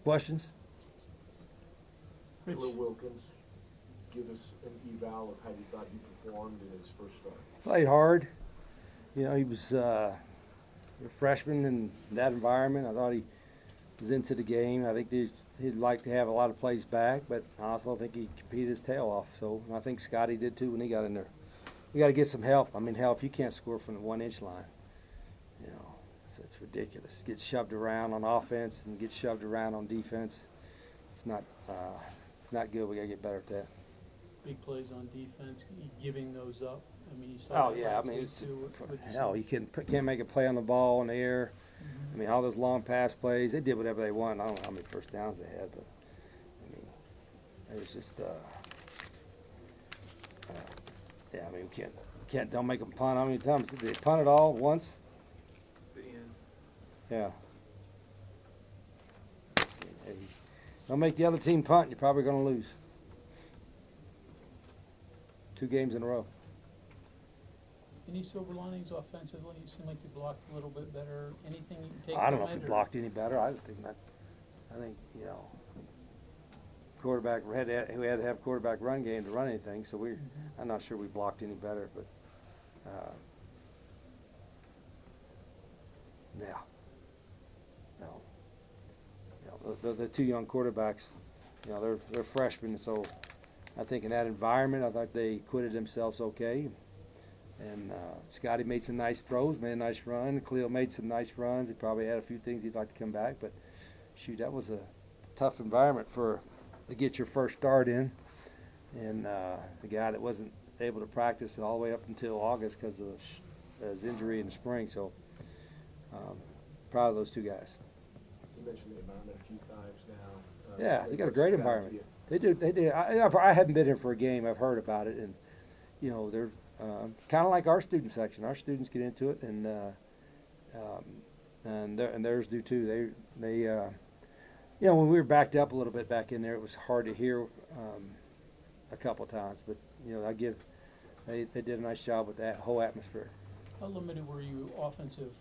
questions? Taylor Wilkins, give us an eval of how you thought he performed in his first start. Played hard. You know, he was a freshman in that environment. I thought he was into the game. I think he'd like to have a lot of plays back, but I also think he competed his tail off. So I think Scotty did too when he got in there. We got to get some help. I mean, hell, if you can't score from the 1-inch line, you know, it's ridiculous. Get shoved around on offense and get shoved around on defense. It's not good. We got to get better at that. Big plays on defense, giving those up. I mean, you saw. Oh that yeah, I last mean, week too. hell, you can't make a play on the ball in the air. Mm-hmm. I mean, all those long pass plays, they did whatever they wanted. I don't know how many first downs they had, but I mean, it was just, yeah. I mean, we don't make them punt. How many times did they punt it all once? The end. Yeah. Hey, don't make the other team punt. You're probably going to lose. 2 games in a row. Any silver linings offensively? You seem like you blocked a little bit better. Anything you can take? I don't know from if it, we or- blocked any better. I think you know, quarterback we had to have quarterback run game to run anything. So I'm not sure we blocked any better, but yeah, no, the 2 young quarterbacks, you know, they're freshmen, so I think in that environment, I thought they acquitted themselves okay. And Scotty made some nice throws, made a nice run. Khalil made some nice runs. He probably had a few things he'd like to come back, but shoot, that was a tough environment to get your first start in. And the guy that wasn't able to practice all the way up until August because of his injury in the spring. So proud of those 2 guys. You mentioned the environment a few times now. Yeah, they got a great environment. They do. I haven't been here for a game. I've heard about it, and you know they're kind of like our student section. Our students get into it, and theirs do too. They you know, when we were backed up a little bit back in there, it was hard to hear a couple of times. But you know, they did a nice job with that whole atmosphere. How limited were you offensive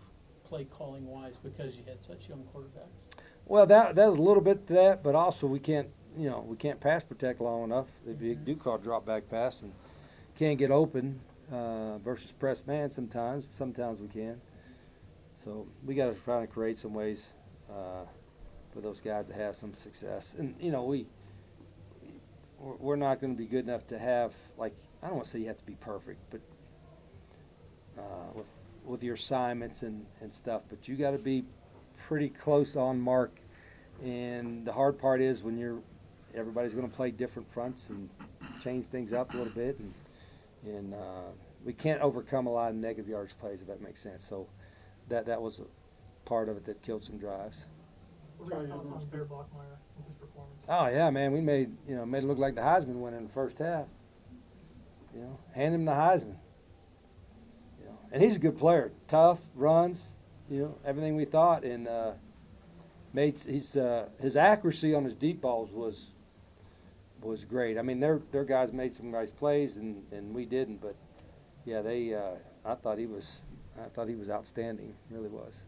play calling wise because you had such young quarterbacks? Well, that was a little bit to that, but also we can't pass protect long enough. If you do call drop back pass and can't get open versus press man sometimes we can. So we got to try to create some ways for those guys to have some success. And you know, we're not going to be good enough to have, like, I don't want to say you have to be perfect, but with your assignments and stuff, but you got to be pretty close on mark. And the hard part is when everybody's going to play different fronts and change things up a little bit, and we can't overcome a lot of negative yardage plays, if that makes sense. So that was a part of it that killed some drives. What were your thoughts on Bear Blockmeyer and his performance? Oh yeah, man, we made it look like the Heisman win in the first half. You know, hand him the Heisman. You know, and he's a good player, tough, runs, you know, everything we thought, and his accuracy on his deep balls was great. I mean, their guys made some nice plays, and we didn't, but yeah, I thought he was outstanding, really was.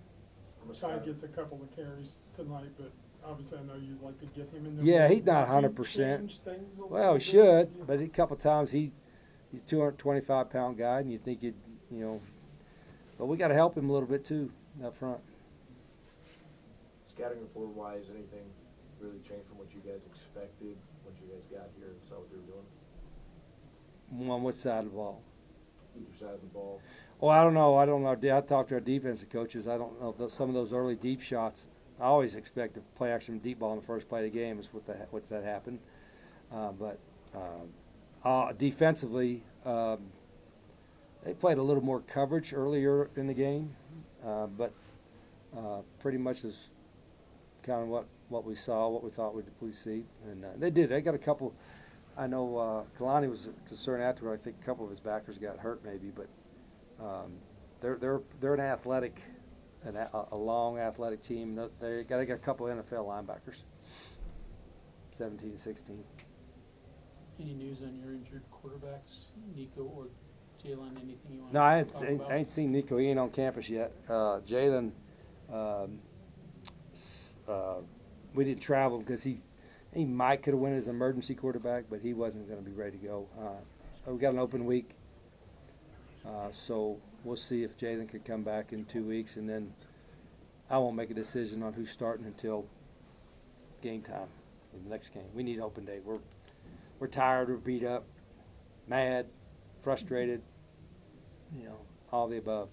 Shai gets a couple of carries tonight, but obviously I know you'd like to get him in there. Yeah, he's not Does he 100%. change things a Well, little he bit? should, Yeah. but a couple of times he's a 225-pound guy, and you think but we got to help him a little bit too up front. Scouting report wise, anything really changed from what you guys expected once you guys got here and saw what they were doing? On which side of the ball? Either side of the ball. Well, I don't know. I talked to our defensive coaches. I don't know if some of those early deep shots. I always expect to play action deep ball in the first play of the game is what's that happened. But defensively, they played a little more coverage earlier in the game, but pretty much is kind of what we saw, what we thought we'd see, and they did. They got a couple. I know Kalani was concerned afterward. I think a couple of his backers got hurt, maybe, but they're an athletic, a long athletic team. They got a couple of NFL linebackers, 17 and 16. Any news on your injured quarterbacks, Nico or Jalen? Anything you want No, to talk about? I ain't seen Nico. He ain't on campus yet. Jalen we didn't travel because he might could have went as an emergency quarterback, but he wasn't going to be ready to go. We got an open week, so we'll see if Jalen could come back in 2 weeks, and then I won't make a decision on who's starting until game time in the next game. We need open day. We're tired, we're beat up, mad, frustrated, all the above.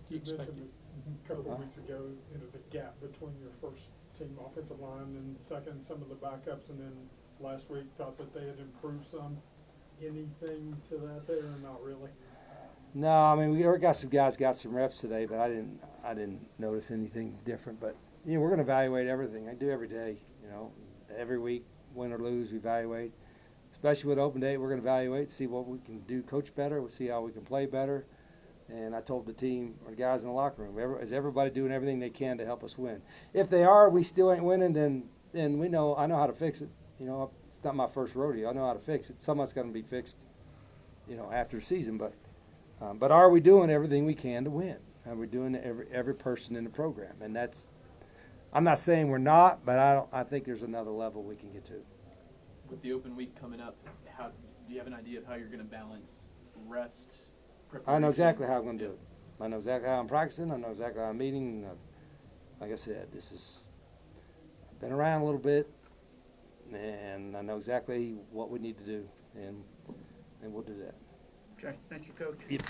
Do you You expect mentioned it? a couple of Huh? weeks ago, the gap between your first team offensive line and second, some of the backups, and then last week thought that they had improved some. Anything to that there, or not really? No, I mean we got some guys got some reps today, but I didn't notice anything different. But we're going to evaluate everything. I do every day. Every week, win or lose, we evaluate. Especially with open day, we're going to evaluate, see what we can do, coach better. We'll see how we can play better. And I told the team, or the guys in the locker room, is everybody doing everything they can to help us win? If they are, we still ain't winning, then we know. I know how to fix it. It's not my first rodeo. I know how to fix it. Somewhat's going to be fixed, after the season. But are we doing everything we can to win? Are we doing every person in the program? And that's. I'm not saying we're not, but I think there's another level we can get to. With the open week coming up, do you have an idea of how you're going to balance rest? I know exactly how I'm going to do it. I know exactly how I'm practicing. I know exactly how I'm meeting. Like I said, I've been around a little bit, and I know exactly what we need to do, and we'll do that. Okay, thank you, Coach. Yep.